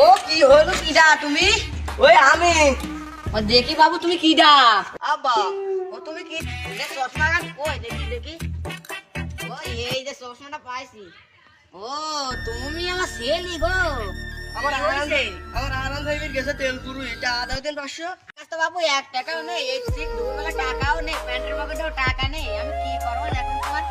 ও কি হলো কিডা তুমি? ওই আমি ও দেখি বাবু তুমি কিডা? আব্বা। ও তুমি কি যে চশমা গান কই দেখি দেখি। ও এই যে চশমাটা পাইছি। ও তুমি আমার ছেলে গো। আমার কি আনন্দ হইছে? আমার আনন্দ হয়ে গেছে তেল পুরু এটা দাও দেন 500। তো বাবু 1 টাকাও নেই, এই ঠিক দুবেলা টাকাও নেই, প্যান্টের পকেটেও টাকা নেই, আমি কি করবো এখন তোমার?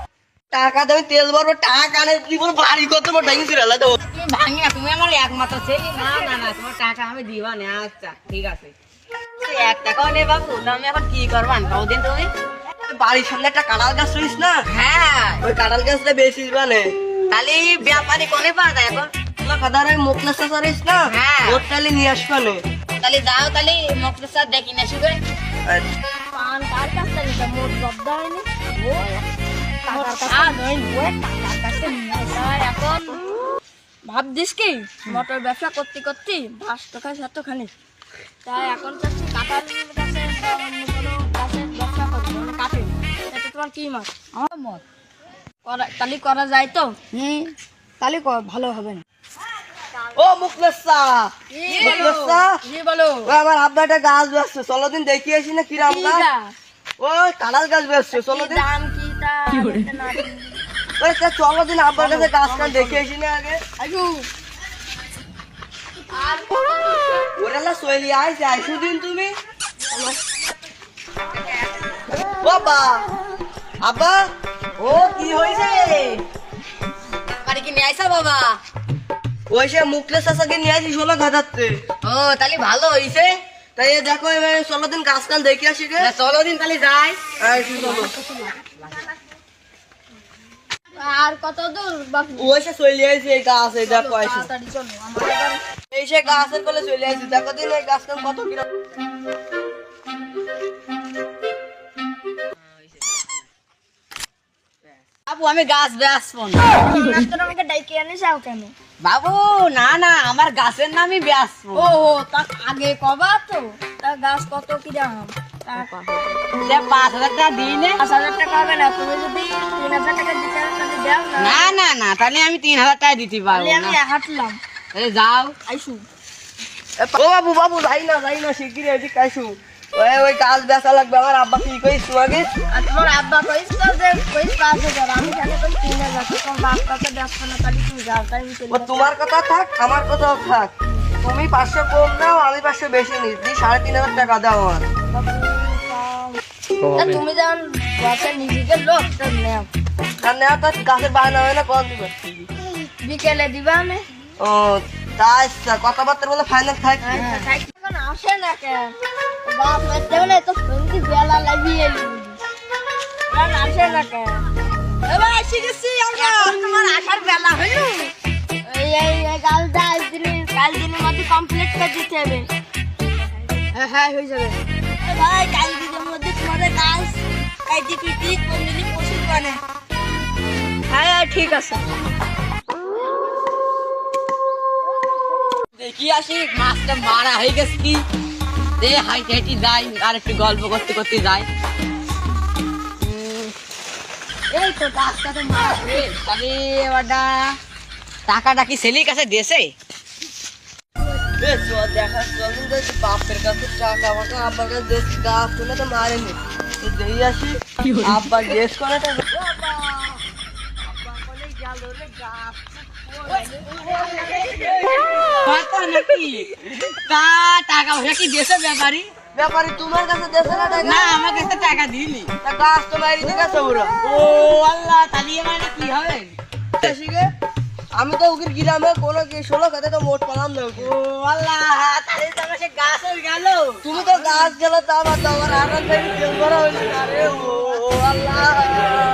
টাকা দেবে তেল ভরবো টাকা নেই কি বল বাড়ি কত বড় ডাইং ছিড়ালা দাও। তুমি ভাঙি না, তুমি আমার একমাত্র ছেলে। না না না, তোমার টাকা আমি দিবা না। আচ্ছা ঠিক আছে, 1 টাকাও নেই বাবু, তো আমি এখন কি করবো কদিন তুমি? বাড়ির সামনে একটা কাঁঠাল গাছ রইস না, হ্যাঁ ওই কাঁঠাল গাছটা বেশি মানে তাহলে ব্যাপারি কোনে পাওয়া যায় এখন? তোমার কাদার ওই মুখলেস চাচা রইস না, হ্যাঁ। ওর তাহলে নিয়ে আসবানে। তাহলে যাও, তাহলে মকলের সাথে দেখি না শুবে। পান কার কাছে নিতে মোট জব্দ হয়নি। ও টাকার কাছে এখন ভাবছিস কি মোটর ব্যবসা করতে করতে 5 টাকা 7 খানি, তাই এখন চাচ্ছি কাটার কাছে কোনো গাছের ব্যবসা করবো, মানে কাটে। এটা তোমার কি মত? আমার মত তাহলে করা যায় তো। তাহলে ভালো হবে না। ও মুখলেস চা, মুখলেস চা, জি বলো। ওই আমার আব্বা একটা গাছ বেচছে, চলো দিন দেখি আসি না কিরাম গাছ। ওই কাঁঠাল গাছ বেচছে, চলো দিন। দাম কিটা ওই চলো দিন আব্বার কাছে গাছ কান দেখে আসি না আগে। আইসু আর ওরা না চলি আইছে আইসু দিন তুমি। বাবা আব্বা, ও কি হয়েছে? বাড়ি কি নিয়ে আইসা বাবা? ওই সে মুখলেস চাচাকে নিয়ে আসি ষোলো গাধাতে। ও তাহলে ভালো হইছে। তাই এ দেখো এবার চলো দিন গাছ কান দেখে আসি গে। চলো দিন তাহলে যাই। আইসু চলো। আর কত দূর বাপু? ওই সে চলি আইছে এই গাছ এই দেখো আইসু। তাড়াতাড়ি চলো, আমার এবার এই সে গাছের কোলে চলে আইছি, দেখো দিন এই গাছ কান কত কিরম। বাবু আমি গাছ বেচবো না। ডাক্তার আমাকে ডাইকে এনে যাও কেন? বাবু না না, আমার গাছের নামই বেচবো। ও তার আগে কবা তো তার গাছ কত কি দাম? 5,000 টাকা দিই নে। 5,000 টাকা হবে না, তুমি যদি 3,000 টাকা দিতে চাও তাহলে দাও না। না না না, তাহলে আমি 3,000 টাকা দিতে পারবো তাহলে আমি না। হাঁটলাম তাহলে যাও। আইসু। ও বাবু বাবু যাই না শিগগিরি এদিকে আইসু। ওই ওই গাছ বেচা লাগবে, আমার আব্বা কি কইস তোমাকে? আর তোমার আব্বা কইস তো যে কইস 5,000, আমি জানি কই 3,000, তোমার বাপ কাছে দেখো না, তাহলে তুমি যাও, তাই আমি চলে ও তোমার কথা থাক আমার কথাও থাক, তুমি 500 কম নাও আমি 500 বেশি নিই, 3,500 টাকা দাও আমার। তুমি যেমন গাছের নিজেদের লোক তো নেও, আর নেওয়া তো গাছের বায়না হয় না কোন দিবে। বিকেলে দিবা আমি। ও তা আচ্ছা, কথাবার্তা বলে ফাইনাল থাক। এখন আসে না কেন? গাছ মারতে বলে তো সঙ্গী বেলা লাগিয়ে এলি, আসে না কেন? এবার এসে গেছি আমরা। তোমার আসার বেলা হলো, এই গাছটা কাল দিনের মধ্যে কমপ্লিট করে দিতে হবে। হ্যাঁ হয়ে যাবে। ভাই কাল দিনের মধ্যে তোমাদের কাজ কাইটি পিটি কোনদিনই পশুর বানে। হ্যাঁ ঠিক আছে। দেখি আসি মাছটা মারা হয়ে গেছে কি, দে হাইটে হাইটে যাই আর একটু গল্প করতে করতে যাই। এই তো গাছটা তো মারা শেষ, তাহলে এবারটা টাকাটা কি ছেলের কাছে দিয়েছে? দেখা চলুন দেখি বাপের কাছে টাকা মাথা আব্বার কাছে দেখছি গাছ তুলে তো মারেনি, তো যেই আসি আব্বা গেস করে তো কথা নাকি তা টাকা পয়সা কি দিয়েছে ব্যাপারী? ব্যাপারী তোমার কাছে দেশে না টাকা? না আমার কাছে টাকা দিইনি। তা গাছ তো মারি দিকে আছে ওরা। ও আল্লাহ, তাহলে মানে কি হবে? আসি গে, আমি তো উকির গ্রামে কোনো কি 16 খাতে তো মোট পালাম না ওকে। ও আল্লাহ, তাহলে তো আমার সে গাছ হয়ে গেল। তুমি তো গাছ গেলে তা আমার তো আমার আনন্দ তেল ভরা হইলো না রে। ও আল্লাহ।